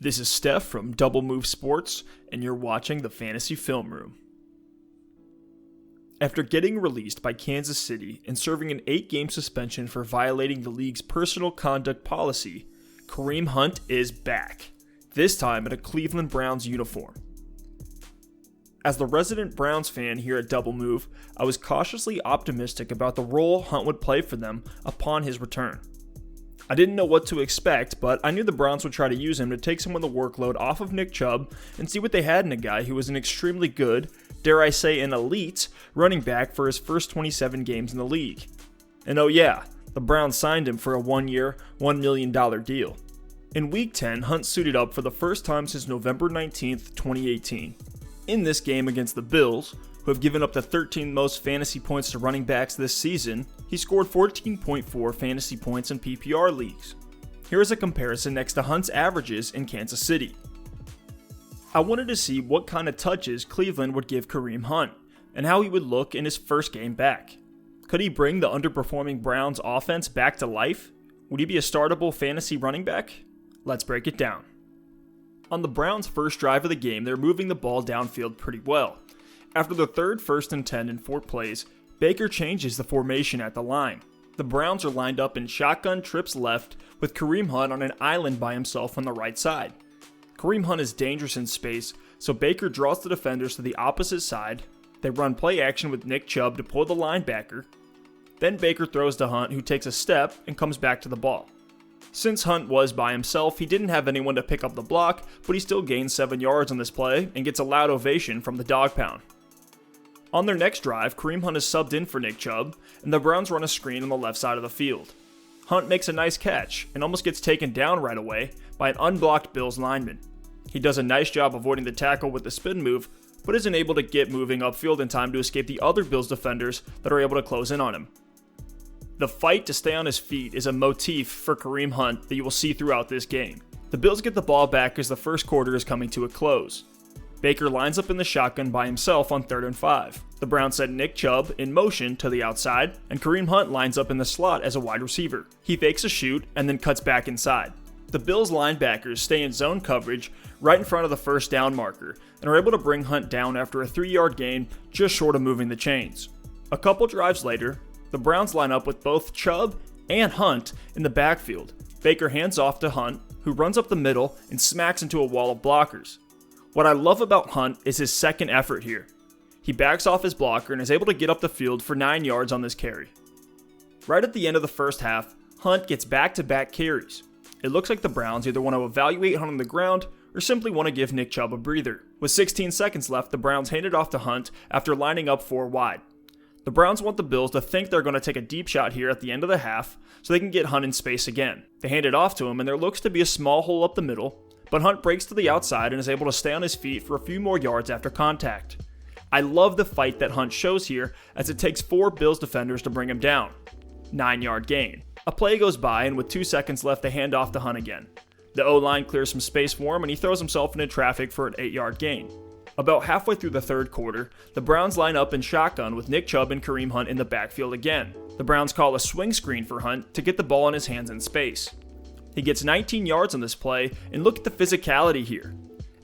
This is Stef from Double Move Sports, and you're watching the Fantasy Film Room. After getting released by Kansas City and serving an 8-game suspension for violating the league's personal conduct policy, Kareem Hunt is back, this time in a Cleveland Browns uniform. As the resident Browns fan here at Double Move, I was cautiously optimistic about the role Hunt would play for them upon his return. I didn't know what to expect, but I knew the Browns would try to use him to take some of the workload off of Nick Chubb and see what they had in a guy who was an extremely good, dare I say an elite, running back for his first 27 games in the league. And oh yeah, the Browns signed him for a 1-year, $1 million deal. In Week 10, Hunt suited up for the first time since November 19th, 2018. In this game against the Bills, who have given up the 13th most fantasy points to running backs this season, he scored 14.4 fantasy points in PPR leagues. Here is a comparison next to Hunt's averages in Kansas City. I wanted to see what kind of touches Cleveland would give Kareem Hunt, and how he would look in his first game back. Could he bring the underperforming Browns offense back to life? Would he be a startable fantasy running back? Let's break it down. On the Browns' first drive of the game, they're moving the ball downfield pretty well. After the third 1st and 10 in 4 plays, Baker changes the formation at the line. The Browns are lined up in shotgun trips left with Kareem Hunt on an island by himself on the right side. Kareem Hunt is dangerous in space, so Baker draws the defenders to the opposite side. They run play action with Nick Chubb to pull the linebacker. Then Baker throws to Hunt, who takes a step and comes back to the ball. Since Hunt was by himself, he didn't have anyone to pick up the block, but he still gains 7 yards on this play and gets a loud ovation from the dog pound. On their next drive, Kareem Hunt is subbed in for Nick Chubb, and the Browns run a screen on the left side of the field. Hunt makes a nice catch, and almost gets taken down right away by an unblocked Bills lineman. He does a nice job avoiding the tackle with the spin move, but isn't able to get moving upfield in time to escape the other Bills defenders that are able to close in on him. The fight to stay on his feet is a motif for Kareem Hunt that you will see throughout this game. The Bills get the ball back as the first quarter is coming to a close. Baker lines up in the shotgun by himself on 3rd and 5. The Browns send Nick Chubb in motion to the outside, and Kareem Hunt lines up in the slot as a wide receiver. He fakes a shoot and then cuts back inside. The Bills linebackers stay in zone coverage right in front of the first down marker and are able to bring Hunt down after a 3-yard gain just short of moving the chains. A couple drives later, the Browns line up with both Chubb and Hunt in the backfield. Baker hands off to Hunt, who runs up the middle and smacks into a wall of blockers. What I love about Hunt is his second effort here. He backs off his blocker and is able to get up the field for 9 yards on this carry. Right at the end of the first half, Hunt gets back-to-back carries. It looks like the Browns either want to evaluate Hunt on the ground or simply want to give Nick Chubb a breather. With 16 seconds left, the Browns hand it off to Hunt after lining up 4 wide. The Browns want the Bills to think they're going to take a deep shot here at the end of the half so they can get Hunt in space again. They hand it off to him and there looks to be a small hole up the middle, but Hunt breaks to the outside and is able to stay on his feet for a few more yards after contact. I love the fight that Hunt shows here as it takes 4 Bills defenders to bring him down. 9-yard gain. A play goes by and with 2 seconds left they hand off to Hunt again. The O-line clears some space for him and he throws himself into traffic for an 8-yard gain. About halfway through the third quarter, the Browns line up in shotgun with Nick Chubb and Kareem Hunt in the backfield again. The Browns call a swing screen for Hunt to get the ball in his hands in space. He gets 19 yards on this play, and look at the physicality here.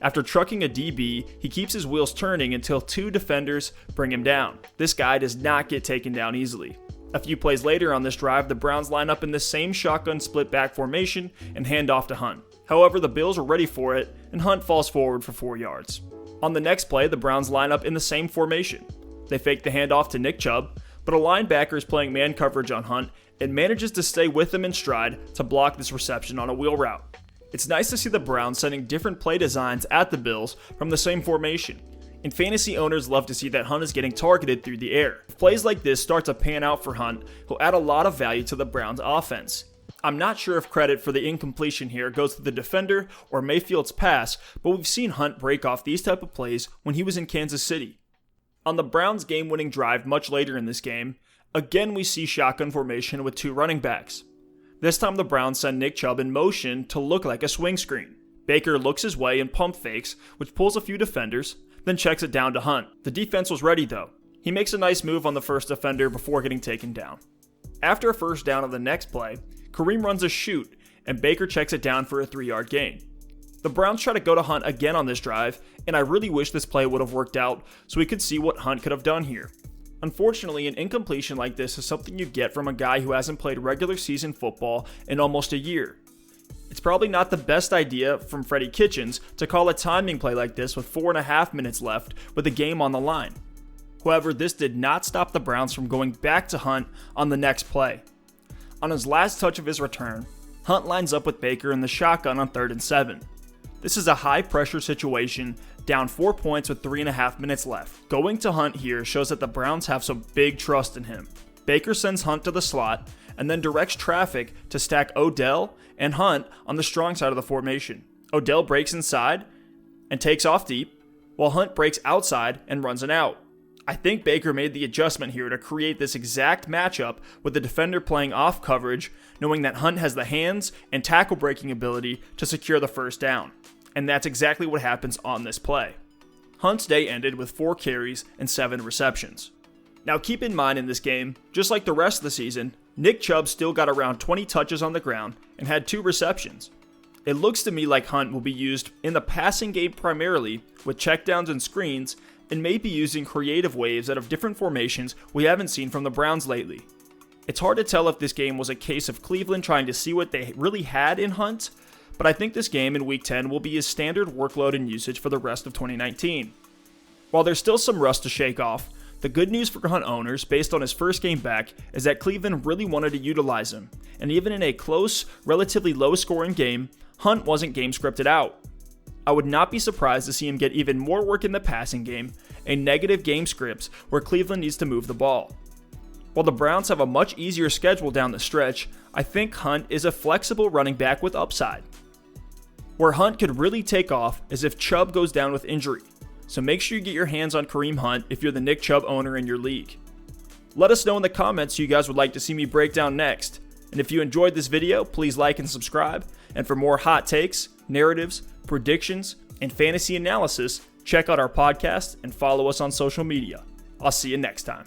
After trucking a DB, he keeps his wheels turning until 2 defenders bring him down. This guy does not get taken down easily. A few plays later on this drive, the Browns line up in the same shotgun split back formation and hand off to Hunt. However, the Bills are ready for it, and Hunt falls forward for 4 yards. On the next play, the Browns line up in the same formation. They fake the handoff to Nick Chubb, but a linebacker is playing man coverage on Hunt and manages to stay with him in stride to block this reception on a wheel route. It's nice to see the Browns sending different play designs at the Bills from the same formation, and fantasy owners love to see that Hunt is getting targeted through the air. If plays like this start to pan out for Hunt, he'll add a lot of value to the Browns offense. I'm not sure if credit for the incompletion here goes to the defender or Mayfield's pass, but we've seen Hunt break off these type of plays when he was in Kansas City. On the Browns' game-winning drive much later in this game, again we see shotgun formation with 2 running backs. This time the Browns send Nick Chubb in motion to look like a swing screen. Baker looks his way and pump fakes, which pulls a few defenders, then checks it down to Hunt. The defense was ready though. He makes a nice move on the first defender before getting taken down. After a first down on the next play, Kareem runs a shoot, and Baker checks it down for a 3-yard gain. The Browns try to go to Hunt again on this drive, and I really wish this play would have worked out so we could see what Hunt could have done here. Unfortunately, an incompletion like this is something you get from a guy who hasn't played regular season football in almost a year. It's probably not the best idea from Freddie Kitchens to call a timing play like this with 4.5 minutes left with the game on the line. However, this did not stop the Browns from going back to Hunt on the next play. On his last touch of his return, Hunt lines up with Baker in the shotgun on 3rd and 7. This is a high pressure situation, down 4 points with 3.5 minutes left. Going to Hunt here shows that the Browns have some big trust in him. Baker sends Hunt to the slot and then directs traffic to stack Odell and Hunt on the strong side of the formation. Odell breaks inside and takes off deep, while Hunt breaks outside and runs an out. I think Baker made the adjustment here to create this exact matchup with the defender playing off coverage, knowing that Hunt has the hands and tackle breaking ability to secure the first down. And that's exactly what happens on this play. Hunt's day ended with 4 carries and 7 receptions. Now keep in mind in this game, just like the rest of the season, Nick Chubb still got around 20 touches on the ground and had 2 receptions. It looks to me like Hunt will be used in the passing game primarily with checkdowns and screens, and maybe using creative waves out of different formations we haven't seen from the Browns lately. It's hard to tell if this game was a case of Cleveland trying to see what they really had in Hunt, but I think this game in Week 10 will be his standard workload and usage for the rest of 2019. While there's still some rust to shake off, the good news for Hunt owners, based on his first game back, is that Cleveland really wanted to utilize him, and even in a close, relatively low-scoring game, Hunt wasn't game scripted out. I would not be surprised to see him get even more work in the passing game, a negative game scripts where Cleveland needs to move the ball. While the Browns have a much easier schedule down the stretch, I think Hunt is a flexible running back with upside. Where Hunt could really take off is if Chubb goes down with injury, so make sure you get your hands on Kareem Hunt if you're the Nick Chubb owner in your league. Let us know in the comments who you guys would like to see me break down next, and if you enjoyed this video, please like and subscribe, and for more hot takes, narratives, predictions, and fantasy analysis, check out our podcast and follow us on social media. I'll see you next time.